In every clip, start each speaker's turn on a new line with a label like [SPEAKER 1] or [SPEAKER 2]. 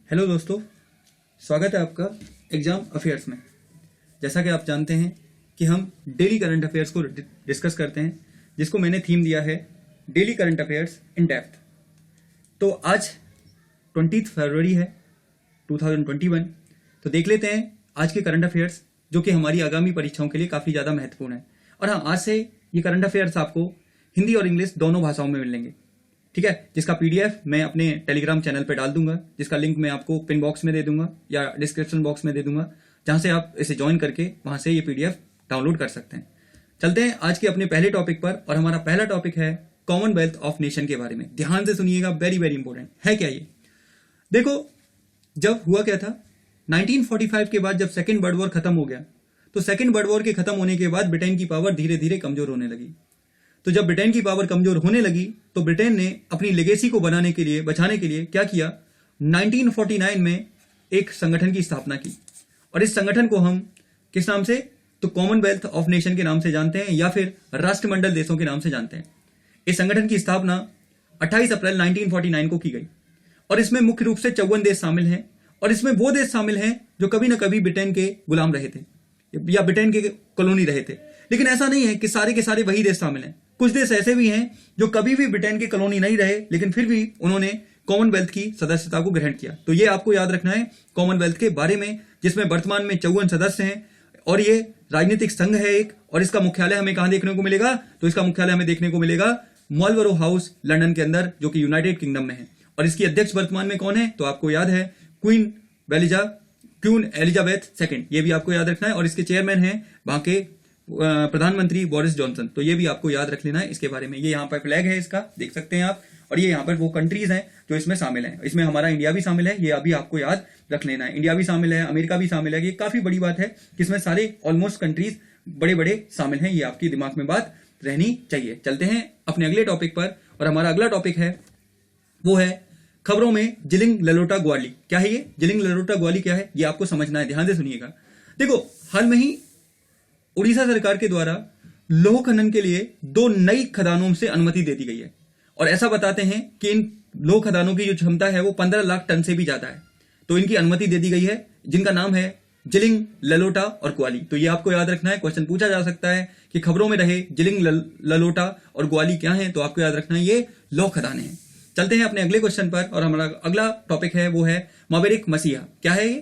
[SPEAKER 1] Hello दोस्तों, स्वागत है आपका एग्जाम अफेयर्स में। जैसा कि आप जानते हैं कि हम डेली करंट अफेयर्स को डिस्कस करते हैं, जिसको मैंने थीम दिया है daily current affairs in depth. तो आज 20 फरवरी है 2021। तो देख लेते हैं आज के करंट अफेयर्स, जो कि हमारी आगामी परीक्षाओं के लिए काफ़ी ज़्यादा महत्वपूर्ण है। और हाँ, आज से ये करंट अफेयर्स आपको हिंदी और इंग्लिश दोनों भाषाओं में मिलेंगे, ठीक है। जिसका पीडीएफ मैं अपने टेलीग्राम चैनल पे डाल दूंगा, जिसका लिंक मैं आपको पिन बॉक्स में दे दूंगा या डिस्क्रिप्शन बॉक्स में दे दूंगा, जहां से आप इसे ज्वाइन करके वहां से ये पीडीएफ डाउनलोड कर सकते हैं। चलते हैं आज के अपने पहले टॉपिक पर, और हमारा पहला टॉपिक है कॉमनवेल्थ ऑफ नेशन के बारे में। ध्यान से सुनिएगा, वेरी वेरी इंपॉर्टेंट है। क्या ये देखो, जब हुआ क्या था 1945 के बाद, जब सेकेंड वर्ल्ड वॉर खत्म हो गया, तो सेकेंड वर्ल्ड वॉर के खत्म होने के बाद ब्रिटेन की पावर धीरे धीरे कमजोर होने लगी। तो जब ब्रिटेन की पावर कमजोर होने लगी, तो ब्रिटेन ने अपनी लेगेसी को बचाने के लिए क्या किया, 1949 में एक संगठन की स्थापना की। और इस संगठन को हम किस नाम से, तो कॉमनवेल्थ ऑफ नेशन के नाम से जानते हैं, या फिर राष्ट्रमंडल देशों के नाम से जानते हैं। इस संगठन की स्थापना 28 अप्रैल 1949 को की गई, और इसमें मुख्य रूप से 54 देश शामिल हैं। और इसमें वो देश शामिल हैं जो कभी ना कभी ब्रिटेन के गुलाम रहे थे या ब्रिटेन के कॉलोनी रहे थे। लेकिन ऐसा नहीं है कि सारे के सारे वही देश शामिल हैं। कुछ देश ऐसे भी हैं जो कभी भी ब्रिटेन की कॉलोनी नहीं रहे, लेकिन फिर भी उन्होंने कॉमनवेल्थ की सदस्यता को ग्रहण किया। तो ये आपको याद रखना है कॉमनवेल्थ के बारे में, जिसमें वर्तमान में 54 सदस्य हैं, और ये राजनीतिक संघ है एक। और इसका मुख्यालय हमें कहां देखने को मिलेगा, तो इसका मुख्यालय हमें देखने को मिलेगा मार्लबरो हाउस, लंदन के अंदर, जो कि यूनाइटेड किंगडम में है। और इसकी अध्यक्ष वर्तमान में कौन है, तो आपको याद है क्वीन एलिजाबेथ सेकेंड, ये भी आपको याद रखना है। और इसके चेयरमैन है वहां के प्रधानमंत्री बोरिस जॉनसन। तो ये भी आपको याद रख लेना है इसके बारे में। ये यहाँ पर फ्लैग है इसका, देख सकते हैं आप। और ये यहाँ पर वो कंट्रीज हैं जो इसमें शामिल हैं। इसमें हमारा इंडिया भी शामिल है, ये अभी आपको याद रख लेना है। इंडिया भी शामिल है, अमेरिका भी शामिल है। ये काफी बड़ी बात है कि इसमें सारे ऑलमोस्ट कंट्रीज बड़े बड़े शामिल हैं। ये आपकी दिमाग में बात रहनी चाहिए। चलते हैं अपने अगले टॉपिक पर, और हमारा अगला टॉपिक है वो है खबरों में जिलिंग ललोटा ग्वाली। क्या है ये जिलिंग ललोटा ग्वाली, क्या है ये आपको समझना है। ध्यान से सुनिएगा। देखो, हाल में ही उड़ीसा सरकार के द्वारा लौह खनन के लिए 2 नई खदानों से अनुमति दे दी गई है। और ऐसा बताते हैं कि इन लौह खदानों की जो क्षमता है वो 15 लाख टन से भी ज्यादा है। तो इनकी अनुमति दे दी गई है, जिनका नाम है जिलिंग ललोटा और ग्वाली। तो ये आपको याद रखना है। क्वेश्चन पूछा जा सकता है कि खबरों में रहे जिलिंग ललोटा और ग्वाली क्या है, तो आपको याद रखना है ये लौह खदानें हैं। चलते हैं अपने अगले क्वेश्चन पर, और हमारा अगला टॉपिक है वो है मावेरिक मसीहा। क्या है ये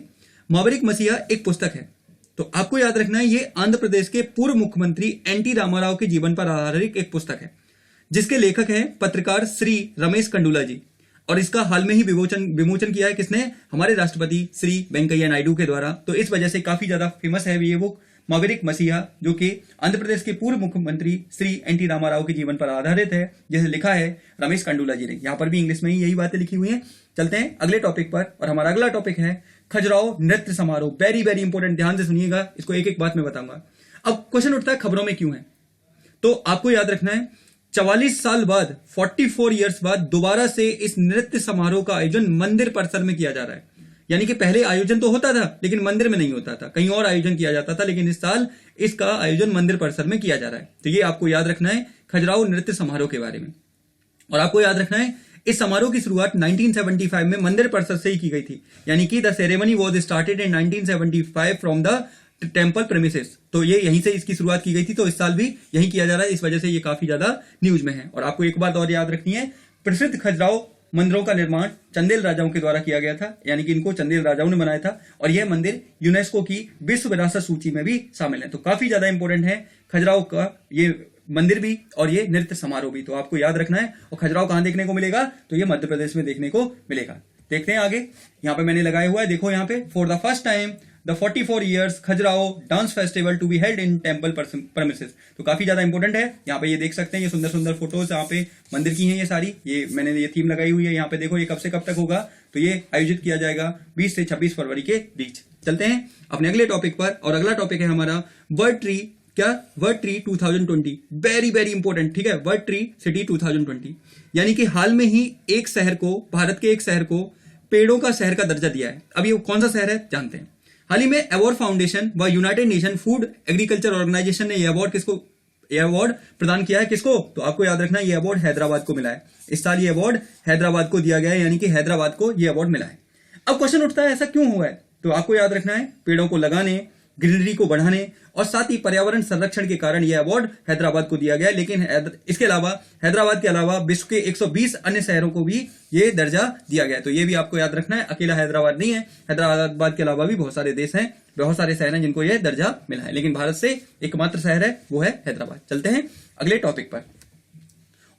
[SPEAKER 1] मावेरिक मसीहा? एक पुस्तक है। तो आपको याद रखना है ये आंध्र प्रदेश के पूर्व मुख्यमंत्री एनटी रामाराव के जीवन पर आधारित एक पुस्तक है, जिसके लेखक हैं पत्रकार श्री रमेश कंडूला जी। और इसका हाल में ही विमोचन किया है किसने, हमारे राष्ट्रपति श्री वेंकैया नायडू के द्वारा। तो इस वजह से काफी ज्यादा फेमस है ये बुक मावेरिक मसीहा, जो कि आंध्र प्रदेश के पूर्व मुख्यमंत्री श्री एनटी रामाराव के जीवन पर आधारित है, जिसे लिखा है रमेश कंडूला जी ने। यहाँ पर भी इंग्लिश में ही यही बातें लिखी हुई हैं। चलते हैं अगले टॉपिक पर, और हमारा अगला टॉपिक है खजुराहो नृत्य समारोह। वेरी वेरी इंपॉर्टेंट, ध्यान से सुनिएगा, इसको एक एक बात में बताऊंगा। अब क्वेश्चन उठता है खबरों में क्यों है, तो आपको याद रखना है 44 साल बाद, 44 ईयर्स बाद दोबारा से इस नृत्य समारोह का आयोजन मंदिर परिसर में किया जा रहा है। यानी कि पहले आयोजन तो होता था, लेकिन मंदिर में नहीं होता था, कहीं और आयोजन किया जाता था, लेकिन इस साल इसका आयोजन मंदिर परिसर में किया जा रहा है। तो ये आपको याद रखना है खजुराहो नृत्य समारोह के बारे में। और आपको याद रखना है इस समारोह की शुरुआत 1975 में मंदिर परिसर से ही की गई थी। यानी कि the ceremony was started in 1975 from the temple premises. तो ये यहीं से इसकी शुरुआत की गई थी। तो इस साल भी यही किया जा रहा है, इस वजह से ये काफी ज्यादा न्यूज में है। और आपको एक बात और याद रखनी है, प्रसिद्ध खजुराहो मंदिरों का निर्माण चंदेल राजाओं के द्वारा किया गया था। यानी कि इनको चंदेल राजाओं ने बनाया था, और यह मंदिर यूनेस्को की विश्व विरासत सूची में भी शामिल है। तो काफी ज्यादा इंपॉर्टेंट है खजुराहो का ये मंदिर भी और ये नृत्य समारोह भी। तो आपको याद रखना है। और खजुराहो कहां देखने को मिलेगा, तो ये मध्य प्रदेश में देखने को मिलेगा। देखते हैं आगे, यहाँ पे मैंने लगाया हुआ है, देखो यहाँ पे, for the first time the 44 years Khajuraho dance festival to be held in temple premises. तो काफी ज्यादा इंपॉर्टेंट है। यहाँ पे ये देख सकते हैं, ये सुंदर सुंदर फोटोज यहाँ पे मंदिर की हैं ये सारी। ये मैंने ये थीम लगाई हुई है यहाँ पे, देखो ये कब से कब तक होगा, तो ये आयोजित किया जाएगा 20 से 26 फरवरी के बीच। चलते हैं अपने अगले टॉपिक पर, और अगला टॉपिक है हमारा वर्ल्ड ट्री। क्या? World tree 2020, very very important, ठीक है। वर्ल्ड ट्री सिटी 2020, यानी कि हाल में ही एक शहर को, भारत के एक शहर को पेड़ों का शहर का दर्जा दिया है। अब ये कौन सा शहर है जानते हैं। हाल ही में अवार्ड फाउंडेशन व United Nation food agriculture organisation ने यह अवार्ड प्रदान किया है किसको, तो आपको याद रखना है ये अवार्ड हैदराबाद को मिला है। इस साल ये अवार्ड हैदराबाद को दिया गया है, यानी कि हैदराबाद को ये अवार्ड मिला है। अब क्वेश्चन उठता है ऐसा क्यों हुआ है, तो आपको याद रखना है पेड़ों को लगाने, ग्रीनरी को बढ़ाने और साथ ही पर्यावरण संरक्षण के कारण यह अवार्ड हैदराबाद को दिया गया है। लेकिन इसके अलावा हैदराबाद के अलावा विश्व के 120 अन्य शहरों को भी ये दर्जा दिया गया है। तो ये भी आपको याद रखना है, अकेला हैदराबाद नहीं है, हैदराबाद के अलावा भी बहुत सारे देश हैं, बहुत सारे शहर हैं जिनको यह दर्जा मिला है, लेकिन भारत से एकमात्र शहर है वो है हैदराबाद। चलते हैं अगले टॉपिक पर,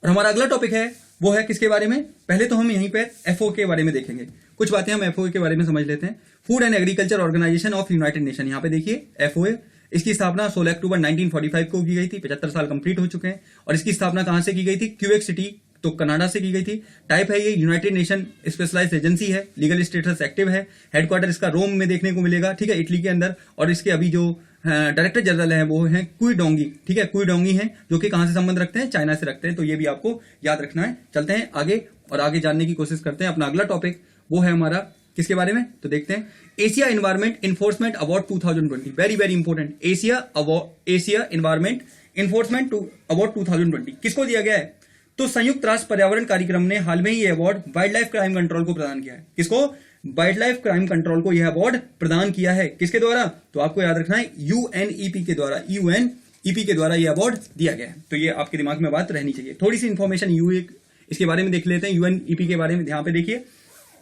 [SPEAKER 1] और हमारा अगला टॉपिक है वो है किसके बारे में, पहले तो हम यहीं पर एफओ के बारे में देखेंगे। कुछ बातें हम एफओ के बारे में समझ लेते हैं। Food and agriculture organisation of United Nation, यहाँ पे देखिए एफओ, इसकी स्थापना 16 अक्टूबर 1945 को की गई थी। 75 साल कंप्लीट हो चुके हैं। और इसकी स्थापना कहां से की गई थी, क्यूबेक सिटी, तो कनाडा से की गई थी। टाइप है ये यूनाइटेड नेशन स्पेशलाइज्ड एजेंसी है, लीगल स्टेटस एक्टिव है, हेडक्वार्टर इसका रोम में देखने को मिलेगा, ठीक है, इटली के अंदर। और इसके अभी जो डायरेक्टर जनरल है वो है कुई डोंगी, ठीक है, कुई डोंगी है, जो कि कहां से संबंध रखते हैं, चाइना से रखते हैं। तो ये भी आपको याद रखना है। चलते हैं आगे और आगे जानने की कोशिश करते हैं। अपना अगला टॉपिक वो है हमारा किसके बारे में, तो देखते हैं Asia environment enforcement award 2020, very very important, Asia environment enforcement award 2020 किसको दिया गया है, तो संयुक्त राष्ट्र पर्यावरण कार्यक्रम ने हाल में ही ये award wild life crime control को प्रदान किया है। किसको, वाइल्ड लाइफ क्राइम कंट्रोल को यह अवार्ड प्रदान किया है। किसके द्वारा, तो आपको याद रखना है यूएनईपी के द्वारा, यूएनईपी के द्वारा यह अवार्ड दिया गया है। तो ये आपके दिमाग में बात रहनी चाहिए। थोड़ी सी इंफॉर्मेशन इसके बारे में देख लेते हैं, यूएनईपी के बारे में। यहाँ पे देखिए,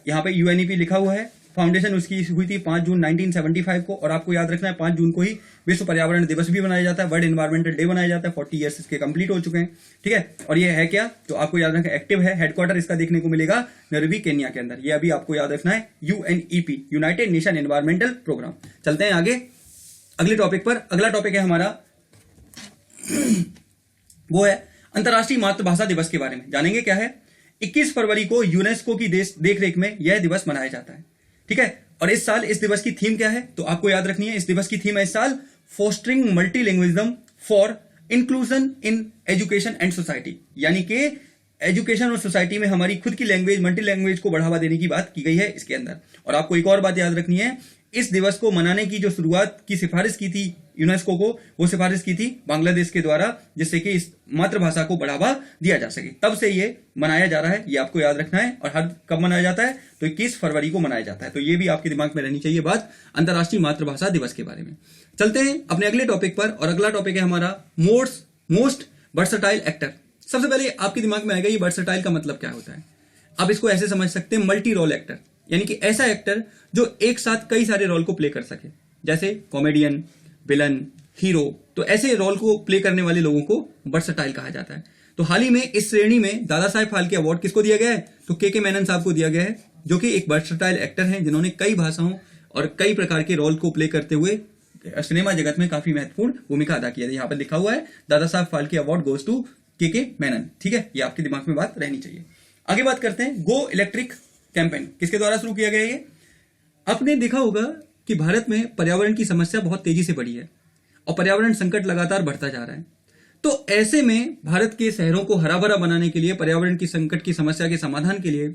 [SPEAKER 1] यहाँ पे यूएनईपी लिखा हुआ है। फाउंडेशन उसकी हुई थी 5 जून 1975 को। और आपको याद रखना है 5 जून को ही विश्व पर्यावरण दिवस भी मनाया जाता है, वर्ल्ड एनवायरमेंटल डे मनाया जाता है। 40 ईयर्स इसके कंप्लीट हो चुके हैं, ठीक है। और ये है क्या, तो आपको याद रखना एक्टिव है। हेडक्वार्टर इसका देखने को मिलेगा नैरोबी, केन्या के अंदर। ये अभी आपको याद रखना है UNEP, United Nation environmental programme. चलते हैं आगे अगले टॉपिक पर। अगला टॉपिक है हमारा वो है अंतर्राष्ट्रीय मातृभाषा दिवस के बारे में। जानेंगे क्या है। 21 फरवरी को यूनेस्को की देखरेख में यह दिवस मनाया जाता है, ठीक है। और इस साल इस दिवस की थीम क्या है, तो आपको याद रखनी है। इस दिवस की थीम है इस साल fostering multilingualism for inclusion in education and society, यानी कि एजुकेशन और सोसाइटी में हमारी खुद की लैंग्वेज, मल्टी लैंग्वेज को बढ़ावा देने की बात की गई है इसके अंदर। और आपको एक और बात याद रखनी है, इस दिवस को मनाने की जो शुरुआत की सिफारिश की थी यूनेस्को को, वो सिफारिश की थी बांग्लादेश के द्वारा, जिससे कि इस मातृभाषा को बढ़ावा दिया जा सके। तब से ये मनाया जा रहा है, ये आपको याद रखना है। और हर कब मनाया जाता है, तो 21 फरवरी को मनाया जाता है। तो ये भी आपके दिमाग में रहनी चाहिए बात अंतर्राष्ट्रीय मातृभाषा दिवस के बारे में। चलते हैं अपने अगले टॉपिक पर। और अगला टॉपिक है हमारा मोस्ट वर्सटाइल एक्टर। सबसे पहले आपके दिमाग में आएगा ये वर्सटाइल का मतलब क्या होता है। आप इसको ऐसे समझ सकते हैं, मल्टी रोल एक्टर, यानी कि ऐसा एक्टर जो एक साथ कई सारे रोल को प्ले कर सके, जैसे कॉमेडियन, विलन, हीरो। तो ऐसे रोल को प्ले करने वाले लोगों को वर्सटाइल कहा जाता है। तो हाल ही में इस श्रेणी में दादा साहेब फाल्के अवार्ड किसको दिया गया है, तो के मेनन साहब को दिया गया है, जो कि एक वर्सटाइल एक्टर हैं, जिन्होंने कई भाषाओं और कई प्रकार के रोल को प्ले करते हुए सिनेमा जगत में काफी महत्वपूर्ण भूमिका अदा किया है। यहाँ पर लिखा हुआ है Dada Saheb Phalke award goes to के मेनन, ठीक है। ये आपके दिमाग में बात रहनी चाहिए। आगे बात करते हैं गो इलेक्ट्रिक कैंपेन किसके द्वारा शुरू किया गया है। ये आपने देखा होगा कि भारत में पर्यावरण की समस्या बहुत तेजी से बढ़ी है और पर्यावरण संकट लगातार बढ़ता जा रहा है। तो ऐसे में भारत के शहरों को हरा भरा बनाने के लिए, पर्यावरण की संकट की समस्या के समाधान के लिए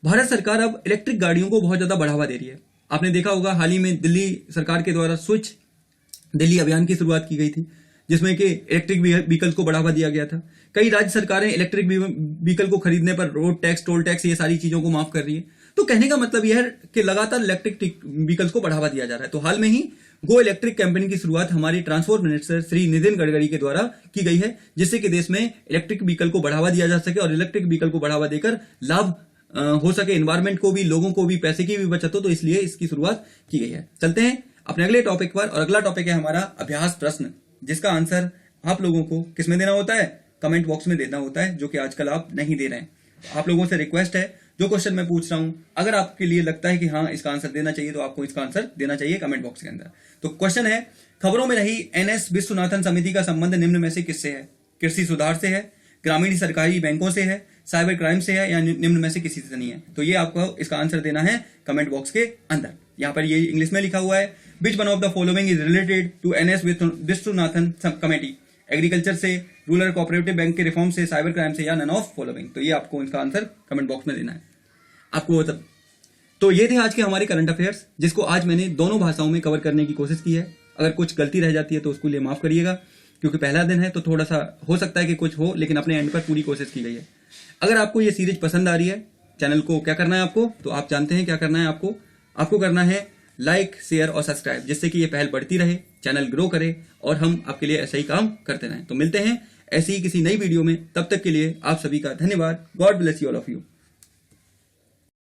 [SPEAKER 1] भारत सरकार अब इलेक्ट्रिक गाड़ियों को बहुत ज्यादा बढ़ावा दे रही है। आपने देखा होगा हाल ही में दिल्ली सरकार के द्वारा स्विच दिल्ली अभियान की शुरुआत की गई थी, जिसमें कि इलेक्ट्रिक व्हीकल को बढ़ावा दिया गया था। कई राज्य सरकारें इलेक्ट्रिक व्हीकल को खरीदने पर रोड टैक्स, टोल टैक्स, ये सारी चीजों को माफ कर रही है। तो कहने का मतलब यह है कि लगातार इलेक्ट्रिक व्हीकल्स को बढ़ावा दिया जा रहा है। तो हाल में ही गो इलेक्ट्रिक कैंपेन की शुरुआत हमारे ट्रांसपोर्ट मिनिस्टर श्री नितिन गडकरी के द्वारा की गई है, जिससे कि देश में इलेक्ट्रिक व्हीकल को बढ़ावा दिया जा सके और इलेक्ट्रिक व्हीकल को बढ़ावा देकर लाभ हो सके, एनवायरमेंट को भी, लोगों को भी, पैसे की भी बचत हो। तो इसलिए इसकी शुरुआत की गई है। चलते हैं अपने अगले टॉपिक पर। और अगला टॉपिक है हमारा अभ्यास प्रश्न, जिसका आंसर आप लोगों को किसमें देना होता है, कमेंट बॉक्स में देना होता है, जो कि आजकल आप नहीं दे रहे हैं। तो आप लोगों से रिक्वेस्ट है, जो क्वेश्चन मैं पूछ रहा हूं, अगर आपके लिए लगता है कि हाँ इसका आंसर देना चाहिए, तो आपको इसका आंसर देना चाहिए कमेंट बॉक्स के अंदर। तो क्वेश्चन है, खबरों में रही एनएस विश्वनाथन समिति का संबंध निम्न में से किससे है। कृषि सुधार से है, ग्रामीण सरकारी बैंकों से है, साइबर क्राइम से है, या निम्न में से किसी से नहीं है। तो ये आपको इसका आंसर देना है कमेंट बॉक्स के अंदर। यहाँ पर ये इंग्लिश में लिखा हुआ है, which one of the following is related to NS Vishwanathan committee, agriculture से, रूरल कोऑपरेटिव बैंक के रिफॉर्म से, साइबर क्राइम से, या नन ऑफ फॉलोइंग। तो ये आपको इसका आंसर कमेंट बॉक्स में देना है आपको। तो ये थे आज के हमारे करंट अफेयर्स, जिसको आज मैंने दोनों भाषाओं में कवर करने की कोशिश की है। अगर कुछ गलती रह जाती है तो उसको लिए माफ करिएगा, क्योंकि पहला दिन है तो थोड़ा सा हो सकता है कि कुछ हो, लेकिन अपने एंड पर पूरी कोशिश की गई है। अगर आपको ये सीरीज पसंद आ रही है, चैनल को क्या करना है आपको, तो आप जानते हैं क्या करना है आपको, आपको करना है लाइक, शेयर और सब्सक्राइब, जिससे कि ये पहल बढ़ती रहे, चैनल ग्रो करे और हम आपके लिए ऐसा ही काम करते रहें। तो मिलते हैं ऐसी ही किसी नई वीडियो में, तब तक के लिए आप सभी का धन्यवाद। God bless you all of you.